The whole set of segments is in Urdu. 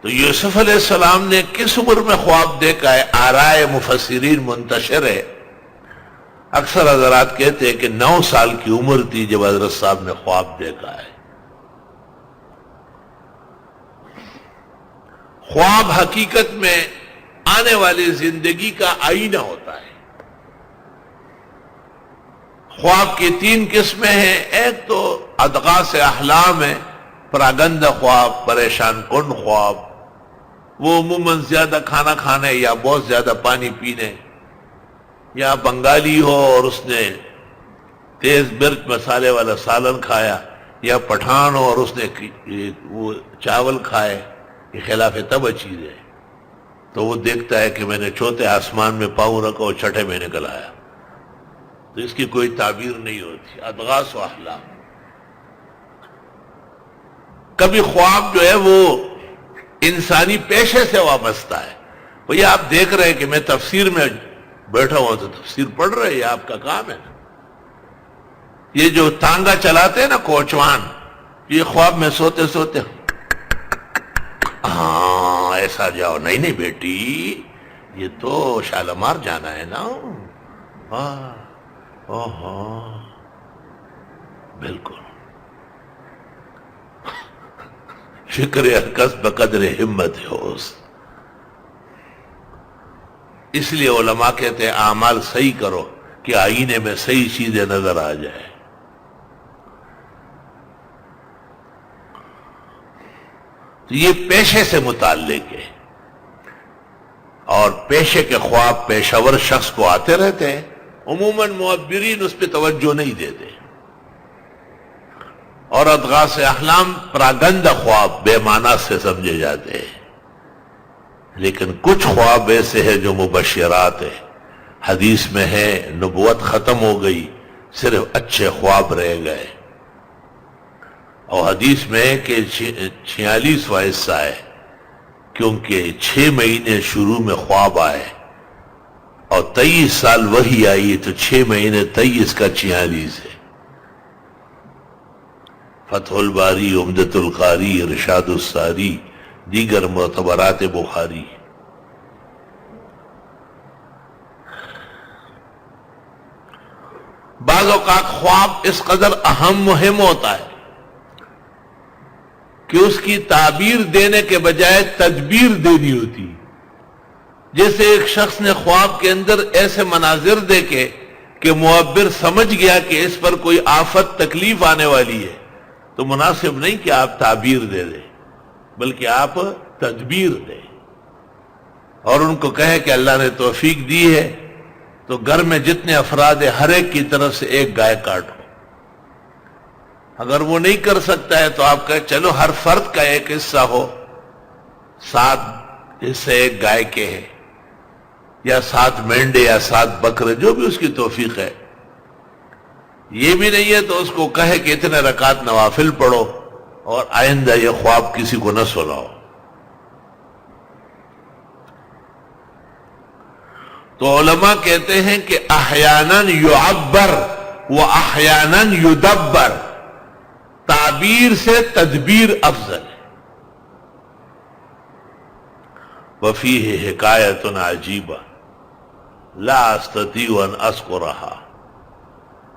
تو یوسف علیہ السلام نے کس عمر میں خواب دیکھا ہے؟ آرائے مفسرین منتشر ہے، اکثر حضرات کہتے ہیں کہ 9 سال کی عمر تھی جب حضرت صاحب نے خواب دیکھا ہے۔ خواب حقیقت میں آنے والی زندگی کا آئینہ ہوتا ہے۔ خواب کی 3 قسمیں ہیں، ایک تو اضغاث احلام ہے، پراگندہ خواب، پریشان کن خواب، وہ عموماً زیادہ کھانا کھانے یا بہت زیادہ پانی پینے، یا بنگالی ہو اور اس نے تیز مرچ مسالے والا سالن کھایا، یا پٹھان ہو اور اس نے وہ چاول کھائے، یہ خلاف طبع چیز ہے، تو وہ دیکھتا ہے کہ میں نے چوتھے آسمان میں پاؤں رکھا اور چھٹے میں نکل آیا، تو اس کی کوئی تعبیر نہیں ہوتی۔ اضغاث و احلام۔ کبھی خواب جو ہے وہ انسانی پیشے سے وابستہ ہے، بھئی آپ دیکھ رہے ہیں کہ میں تفسیر میں بیٹھا ہوں تو تفسیر پڑھ رہے، یہ آپ کا کام ہے نا۔ یہ جو تانگا چلاتے ہیں نا کوچوان، یہ خواب میں سوتے سوتے ہاں ایسا جاؤ، نہیں نہیں بیٹی یہ تو شالمار جانا ہے نا، بالکل، فکر کس بقدر ہمت ہوس۔ اس لیے علماء کہتے ہیں اعمال صحیح کرو کہ آئینے میں صحیح چیزیں نظر آ جائے۔ تو یہ پیشے سے متعلق ہے، اور پیشے کے خواب پیشہ ور شخص کو آتے رہتے ہیں، عموماً معبرین اس پہ توجہ نہیں دیتے، اور اضغاث احلام پراگندہ خواب بے معنی سے سمجھے جاتے ہیں، لیکن کچھ خواب ایسے ہیں جو مبشرات ہیں، حدیث میں ہے نبوت ختم ہو گئی، صرف اچھے خواب رہ گئے، اور حدیث میں ہے کہ 46واں حصہ ہے، کیونکہ 6 مہینے شروع میں خواب آئے اور 23 سال وحی آئی، تو 6 مہینے 23 کا 46 ہے۔ فتح الباری، عمدۃ القاری، ارشاد الساری، دیگر معتبرات بخاری۔ بعض اوقات خواب اس قدر اہم مہم ہوتا ہے کہ اس کی تعبیر دینے کے بجائے تدبیر دینی ہوتی، جیسے ایک شخص نے خواب کے اندر ایسے مناظر دیکھے کہ معبر سمجھ گیا کہ اس پر کوئی آفت تکلیف آنے والی ہے، تو مناسب نہیں کہ آپ تعبیر دے دیں، بلکہ آپ تدبیر دیں، اور ان کو کہے کہ اللہ نے توفیق دی ہے تو گھر میں جتنے افراد ہیں ہر ایک کی طرف سے ایک گائے کاٹو۔ اگر وہ نہیں کر سکتا ہے تو آپ کہیں چلو ہر فرد کا ایک حصہ ہو، 7 حصے ایک گائے کے ہیں، یا 7 مینڈے یا 7 بکرے، جو بھی اس کی توفیق ہے۔ یہ بھی نہیں ہے تو اس کو کہے کہ اتنے رکعت نوافل پڑھو، اور آئندہ یہ خواب کسی کو نہ سناؤ۔ تو علماء کہتے ہیں کہ احیاناً یعبر و احیاناً یدبر، تعبیر سے تدبیر افضل ہے۔ وفیہ حکایت عجیبہ لا استطیع ان اذکرها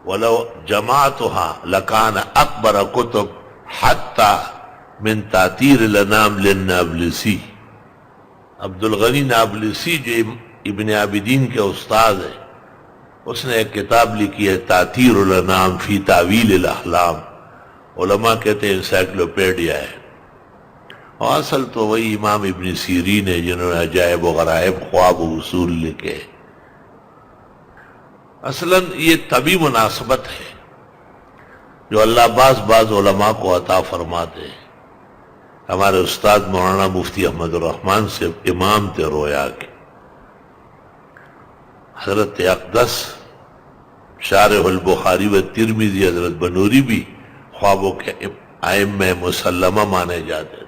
ولو جمعتها لکان اکبر کتب حتی من تاتیر الانام للنابلسی۔ عبد الغنی نابلسی جو ابن عابدین کے استاد ہیں، اس نے ایک کتاب لکھی ہے تاتیر الانام فی تاویل الاحلام، علماء کہتے ہیں انسائکلوپیڈیا ہے، اور اصل تو وہی امام ابن سیرین ہے جنہوں نے عجائب و غرائب خواب و اصول لکھے۔ اصلاً یہ طبی مناسبت ہے جو اللہ بعض علماء کو عطا فرماتے ہیں۔ ہمارے استاد مولانا مفتی احمد الرحمن سے امام تھے رویا کے، حضرت اقدس شارح البخاری و ترمذی حضرت بنوری بھی خوابوں کے ائمہ مسلمہ مانے جاتے تھے۔